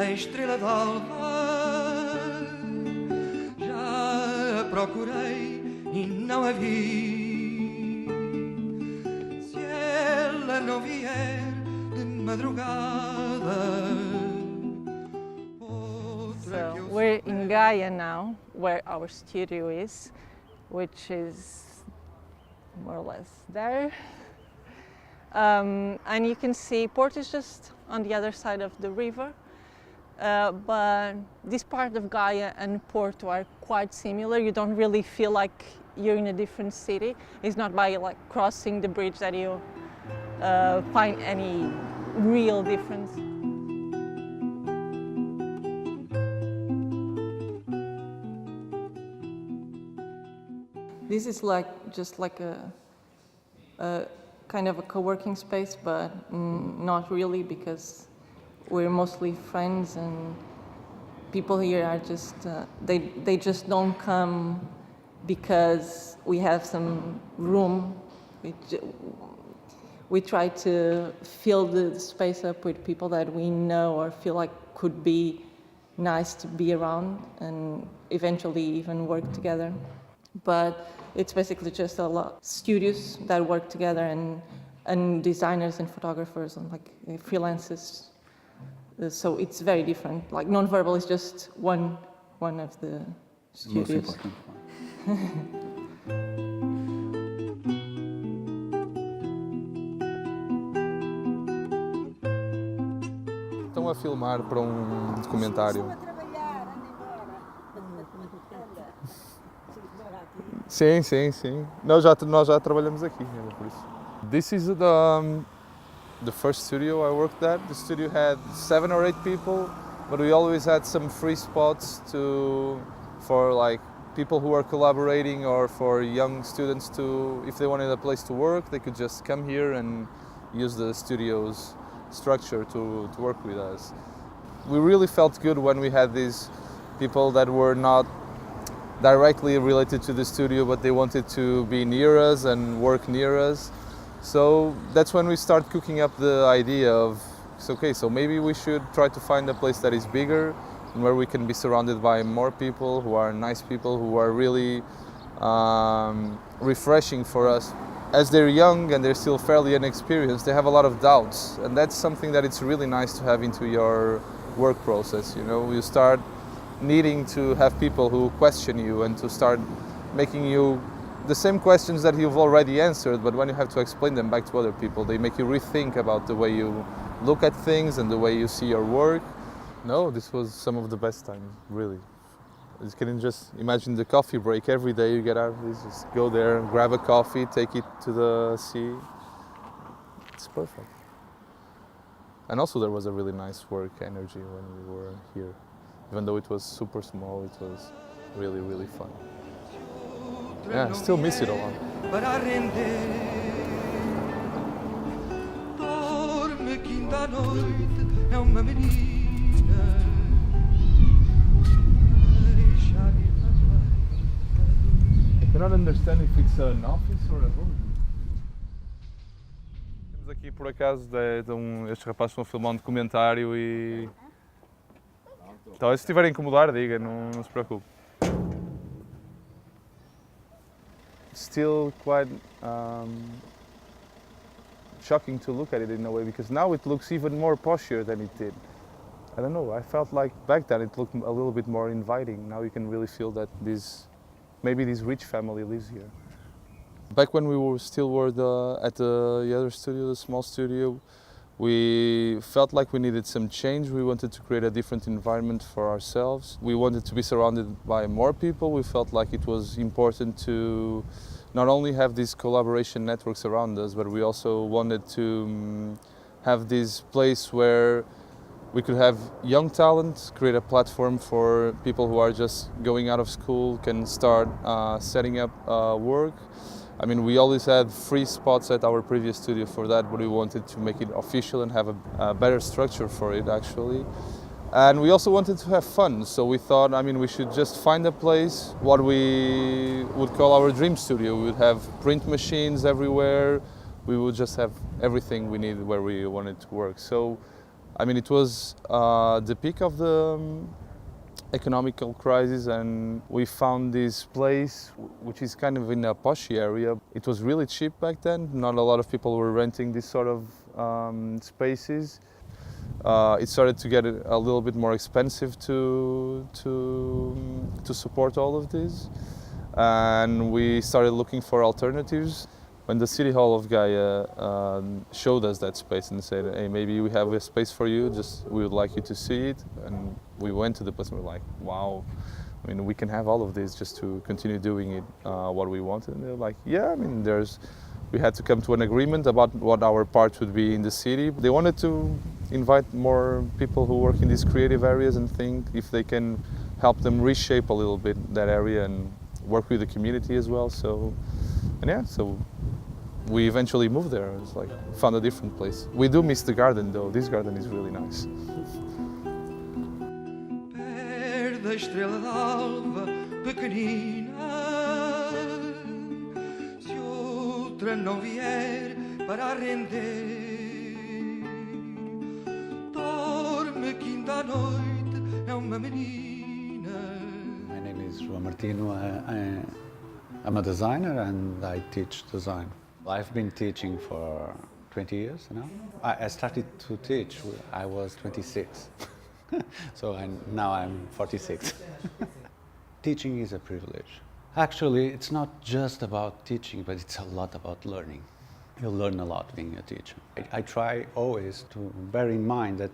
na estrela d'alva, já a procurei e não a vi. Se ela não vier de madrugada. So we're in Gaia now, where our studio is, which is more or less there. And you can see Porto is just on the other side of the river, but this part of Gaia and Porto are quite similar. You don't really feel like you're in a different city. It's not by like crossing the bridge that you find any real difference. This is just like a kind of a co-working space, but not really, because we're mostly friends and people here are just, they just don't come because we have some room. We try to fill the space up with people that we know or feel like could be nice to be around and eventually even work together. But it's basically just a lot of studios that work together and designers and photographers and like freelancers. So it's very different. Like Nonverbal is just one of the studios. Estão a filmar para documentário. Sim. Nós já trabalhamos aqui, por isso. This is the first studio I worked at. The studio had 7 or 8 people, but we always had some free spots for like people who are collaborating or for young students to, if they wanted a place to work, they could just come here and use the studio's structure to work with us. We really felt good when we had these people that were not directly related to the studio, but they wanted to be near us and work near us. So that's when we start cooking up the idea of, okay, so maybe we should try to find a place that is bigger and where we can be surrounded by more people who are nice people, who are really refreshing for us. As they're young and they're still fairly inexperienced, they have a lot of doubts, and that's something that it's really nice to have into your work process. You know, you start needing to have people who question you and to start making you the same questions that you've already answered, but when you have to explain them back to other people, they make you rethink about the way you look at things and the way you see your work. No, this was some of the best times, really. You can just imagine the coffee break. Every day you get out of this, just go there, grab a coffee, take it to the sea. It's perfect. And also there was a really nice work energy when we were here. Even though it was super small, it was really, really fun. Yeah, I still miss it a lot. I cannot understand if it's an office or a home. Temos aqui, por acaso, estes rapazes estão a filmar um documentário e... Então, se estiver a incomodar, diga, não se preocupe. Still quite shocking to look at it in a way, because now it looks even more posher than it did. I don't know, I felt like back then it looked a little bit more inviting. Now you can really feel that maybe this rich family lives here. Back when we were at the other studio, the small studio, we felt like we needed some change. We wanted to create a different environment for ourselves. We wanted to be surrounded by more people. We felt like it was important to not only have these collaboration networks around us, but we also wanted to have this place where we could have young talent, create a platform for people who are just going out of school, can start setting up work. I mean, we always had free spots at our previous studio for that, but we wanted to make it official and have a better structure for it, actually. And we also wanted to have fun, so we thought, I mean, we should just find a place, what we would call our dream studio. We would have print machines everywhere. We would just have everything we needed where we wanted to work. So I mean, it was the peak of the economical crisis, and we found this place which is kind of in a poshy area. It was really cheap back then. Not a lot of people were renting this sort of spaces. It started to get a little bit more expensive to support all of this, and we started looking for alternatives. When the City Hall of Gaia showed us that space and said, hey, maybe we have a space for you, we would like you to see it. And we went to the place and we were like, wow, I mean, we can have all of this just to continue doing it what we wanted. And they're like, yeah, I mean, we had to come to an agreement about what our part would be in the city. They wanted to invite more people who work in these creative areas and think if they can help them reshape a little bit that area and work with the community as well. So we eventually moved there. It's like found a different place. We do miss the garden though. This garden is really nice. Perde a estrela d'alva pequenina, se outra não vier para render, dorme que ainda à noite é uma menina. My name is João Martino. I'm a designer and I teach design. I've been teaching for 20 years now. I started to teach when I was 26, so now I'm 46. Teaching is a privilege. Actually, it's not just about teaching, but it's a lot about learning. You learn a lot being a teacher. I try always to bear in mind that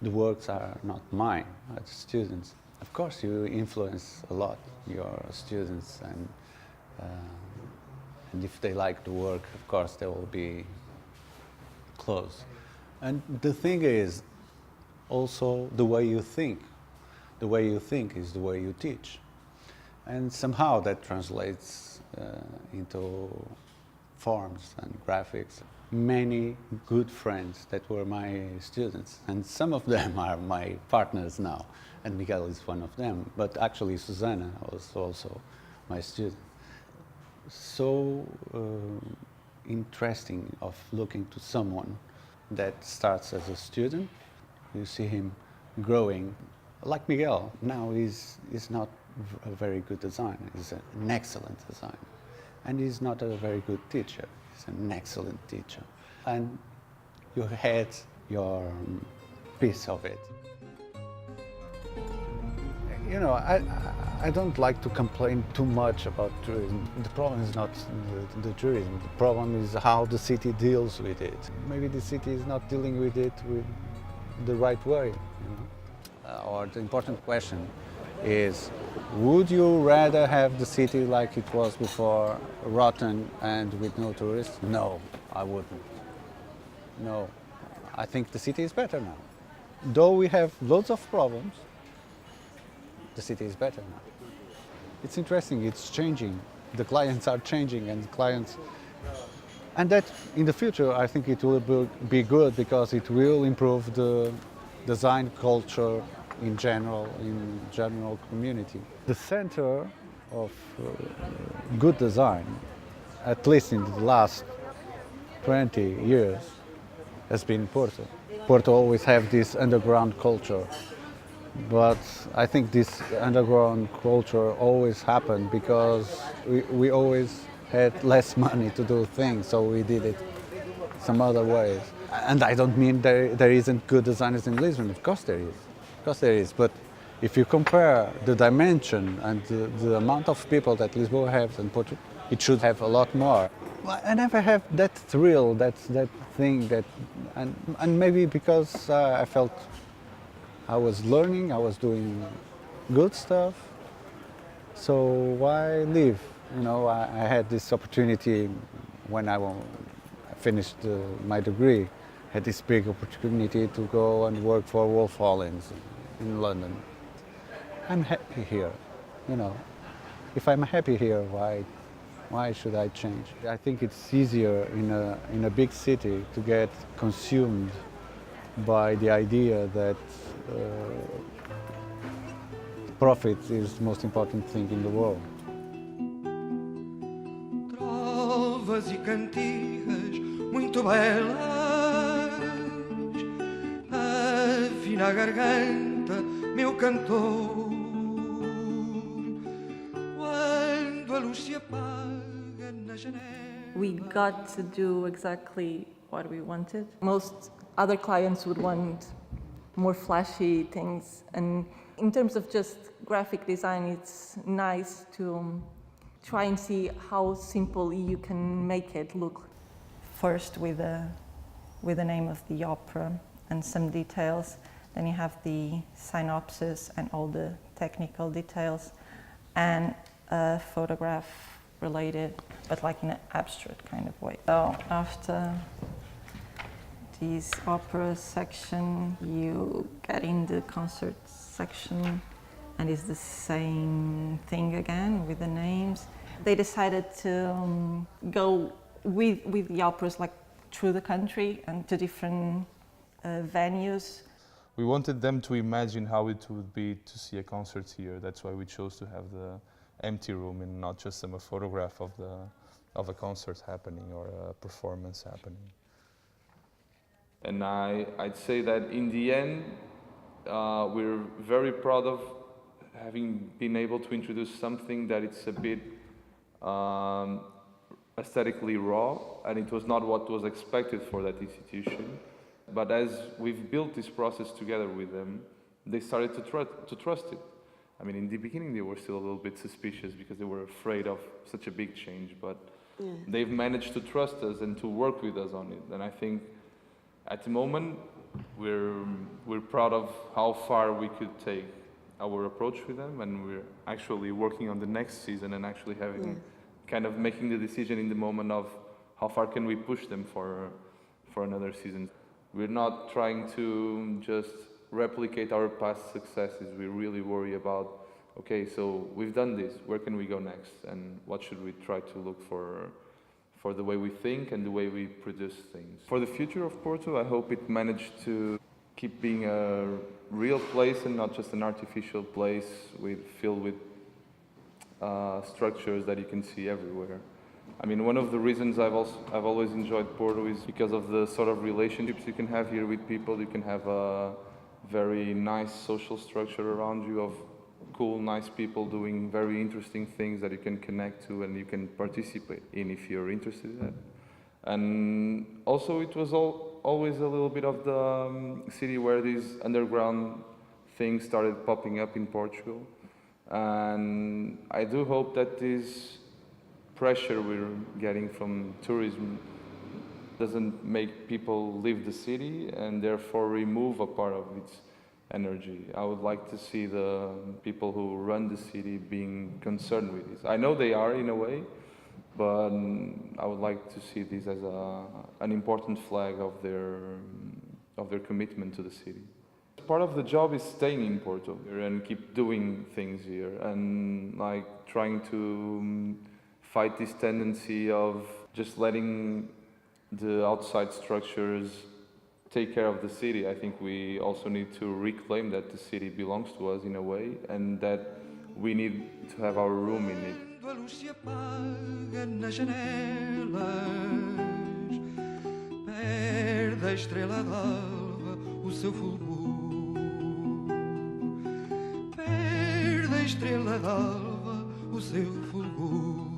the works are not mine, are the students. Of course, you influence a lot your students, and if they like the work, of course, they will be close. And the thing is also the way you think. The way you think is the way you teach. And somehow that translates into forms and graphics. Many good friends that were my students, and some of them are my partners now, and Miguel is one of them, but actually Susana was also my student. So interesting of looking to someone that starts as a student. You see him growing, like Miguel. Now he's not a very good designer. He's an excellent designer, and he's not a very good teacher. He's an excellent teacher, and you had your piece of it. You know, I don't like to complain too much about tourism. The problem is not the tourism. The problem is how the city deals with it. Maybe the city is not dealing with it with the right way. You know? Or the important question is, would you rather have the city like it was before, rotten and with no tourists? No, I wouldn't. No, I think the city is better now. Though we have lots of problems, the city is better now. It's interesting, it's changing. The clients are changing, and that in the future I think it will be good because it will improve the design culture in general community. The center of good design, at least in the last 20 years, has been Porto. Porto always have this underground culture. But I think this underground culture always happened because we always had less money to do things, so we did it some other ways. And I don't mean there isn't good designers in Lisbon. Of course there is. Of course there is. But if you compare the dimension and the amount of people that Lisbon has and Porto, it should have a lot more. I never have that thrill, that thing, and maybe because I felt I was learning, I was doing good stuff, so why leave? You know, I had this opportunity when I finished my degree, had this big opportunity to go and work for Wolf Hollins in London. I'm happy here, you know. If I'm happy here, why should I change? I think it's easier in a big city to get consumed by the idea that profit is the most important thing in the world. Trovas e cantigas muito belas, na garganta, meu cantor. Quando a luz se apaga na janela. We got to do exactly what we wanted. Most other clients would want more flashy things, and in terms of just graphic design, it's nice to try and see how simple you can make it look. First with the name of the opera and some details, then you have the synopsis and all the technical details, and a photograph related, but like in an abstract kind of way. So after this opera section, you get in the concert section, and it's the same thing again with the names. They decided to go with the operas like through the country and to different venues. We wanted them to imagine how it would be to see a concert here. That's why we chose to have the empty room and not just a photograph of a concert happening or a performance happening. And I'd say that in the end, we're very proud of having been able to introduce something that it's a bit aesthetically raw, and it was not what was expected for that institution. But as we've built this process together with them, they started to trust it. I mean, in the beginning they were still a little bit suspicious because they were afraid of such a big change, but they've managed to trust us and to work with us on it. And I think at the moment we're proud of how far we could take our approach with them, and we're actually working on the next season and actually having kind of making the decision in the moment of how far can we push them for another season. We're not trying to just replicate our past successes. We really worry about, okay, so we've done this, where can we go next? And what should we try to look for the way we think and the way we produce things. For the future of Porto, I hope it managed to keep being a real place and not just an artificial place filled with structures that you can see everywhere. I mean, one of the reasons I've always enjoyed Porto is because of the sort of relationships you can have here with people. You can have a very nice social structure around you of cool, nice people doing very interesting things that you can connect to and you can participate in if you're interested in it. And also it was always a little bit of the city where these underground things started popping up in Portugal. And I do hope that this pressure we're getting from tourism doesn't make people leave the city and therefore remove a part of its energy. I would like to see the people who run the city being concerned with this. I know they are in a way, but I would like to see this as an important flag of their commitment to the city. Part of the job is staying in Porto and keep doing things here and like trying to fight this tendency of just letting the outside structures take care of the city. I think we also need to reclaim that the city belongs to us in a way and that we need to have our room in it. A luz se apaga nas janelas, perde a estrela d'alva o seu fulgor, perde a estrela d'alva o seu fulgor.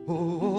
Oh, oh.